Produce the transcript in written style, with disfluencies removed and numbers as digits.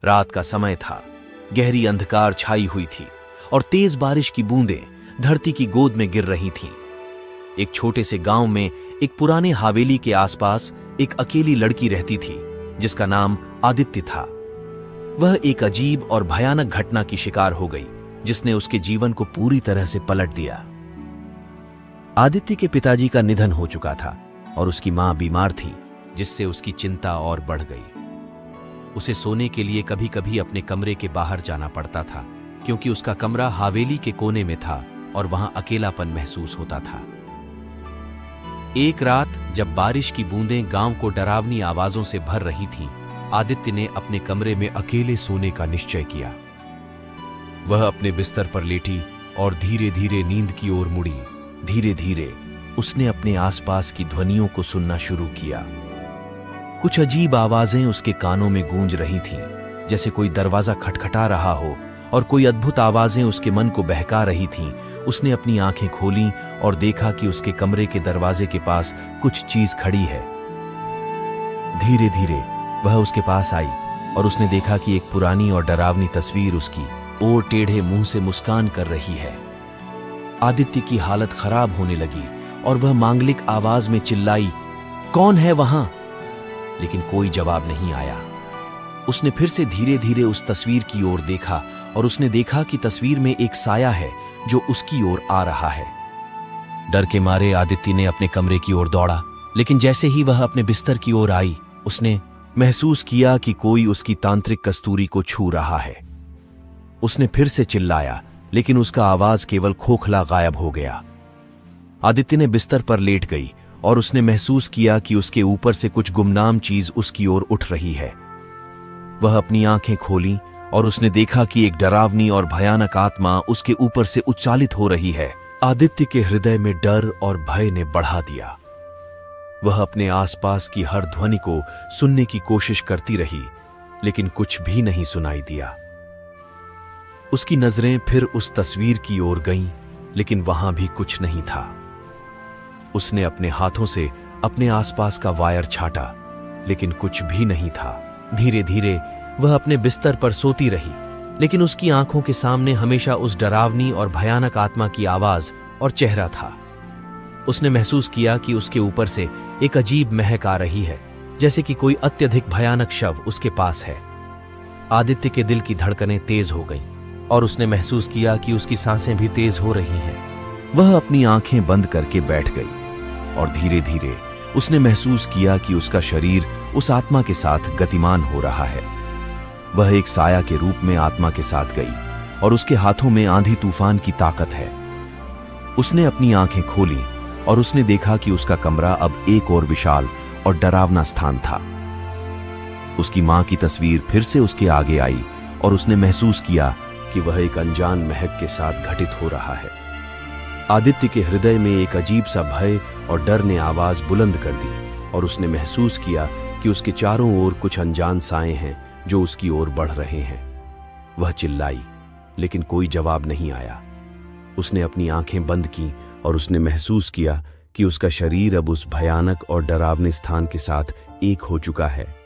रात का समय था। गहरी अंधकार छाई हुई थी और तेज बारिश की बूंदें धरती की गोद में गिर रही थीं। एक छोटे से गांव में एक पुराने हवेली के आसपास एक अकेली लड़की रहती थी जिसका नाम आदित्य था। वह एक अजीब और भयानक घटना की शिकार हो गई जिसने उसके जीवन को पूरी तरह से पलट दिया। आदित्य के पिताजी का निधन हो चुका था और उसकी मां बीमार थी, जिससे उसकी चिंता और बढ़ गई। उसे सोने के लिए कभी कभी अपने कमरे के बाहर जाना पड़ता था, क्योंकि उसका कमरा हवेली के कोने में था और वहां अकेलापन महसूस होता था। एक रात जब बारिश की बूंदें गांव को डरावनी आवाजों से भर रही थीं, आदित्य ने अपने कमरे में अकेले सोने का निश्चय किया। वह अपने बिस्तर पर लेटी और धीरे धीरे नींद की ओर मुड़ी। धीरे धीरे उसने अपने आसपास की ध्वनियों को सुनना शुरू किया। कुछ अजीब आवाजें उसके कानों में गूंज रही थीं, जैसे कोई दरवाजा खटखटा रहा हो, और कोई अद्भुत आवाजें उसके मन को बहका रही थीं। उसने अपनी आंखें खोलीं और देखा कि उसके कमरे के दरवाजे के पास कुछ चीज खड़ी है। धीरे धीरे वह उसके पास आई और उसने देखा कि एक पुरानी और डरावनी तस्वीर उसकी ओर टेढ़े मुंह से मुस्कान कर रही है। आदित्य की हालत खराब होने लगी और वह मांगलिक आवाज में चिल्लाई, "कौन है वहां?" लेकिन कोई जवाब नहीं आया। उसने फिर से धीरे धीरे उस तस्वीर की ओर देखा और उसने देखा कि तस्वीर में एक साया है जो उसकी ओर आ रहा है। डर के मारे आदित्य ने अपने कमरे की ओर दौड़ा, लेकिन जैसे ही वह अपने बिस्तर की ओर आई, उसने महसूस किया कि कोई उसकी तांत्रिक कस्तूरी को छू रहा है। उसने फिर से चिल्लाया, लेकिन उसका आवाज केवल खोखला गायब हो गया। आदित्य ने बिस्तर पर लेट गई और उसने महसूस किया कि उसके ऊपर से कुछ गुमनाम चीज उसकी ओर उठ रही है। वह अपनी आंखें खोली और उसने देखा कि एक डरावनी और भयानक आत्मा उसके ऊपर से उच्चालित हो रही है। आदित्य के हृदय में डर और भय ने बढ़ा दिया। वह अपने आसपास की हर ध्वनि को सुनने की कोशिश करती रही, लेकिन कुछ भी नहीं सुनाई दिया। उसकी नजरें फिर उस तस्वीर की ओर गईं, लेकिन वहां भी कुछ नहीं था। उसने अपने हाथों से अपने आसपास का वायर छाटा, लेकिन कुछ भी नहीं था। धीरे धीरे वह अपने बिस्तर पर सोती रही, लेकिन उसकी आंखों के सामने हमेशा उस डरावनी और भयानक आत्मा की आवाज और चेहरा था। उसने महसूस किया कि उसके ऊपर से एक अजीब महक आ रही है, जैसे कि कोई अत्यधिक भयानक शव उसके पास है। आदित्य के दिल की धड़कनें तेज हो गईं और उसने महसूस किया कि उसकी सांसें भी तेज हो रही हैं। वह अपनी आंखें बंद करके बैठ गई और धीरे धीरे उसने महसूस किया कि उसका शरीर उस आत्मा के साथ गतिमान हो रहा है। वह एक साया के रूप में आत्मा के साथ गई और उसके हाथों में आंधी तूफान की ताकत है। उसने अपनी आंखें खोली और उसने देखा कि उसका कमरा अब एक और विशाल और डरावना स्थान था। उसकी मां की तस्वीर फिर से उसके आगे आई और उसने महसूस किया कि वह एक अनजान महक के साथ घटित हो रहा है। आदित्य के हृदय में एक अजीब सा भय और डर ने आवाज बुलंद कर दी और उसने महसूस किया कि उसके चारों ओर कुछ अनजान साए हैं जो उसकी ओर बढ़ रहे हैं। वह चिल्लाई, लेकिन कोई जवाब नहीं आया। उसने अपनी आंखें बंद की और उसने महसूस किया कि उसका शरीर अब उस भयानक और डरावने स्थान के साथ एक हो चुका है।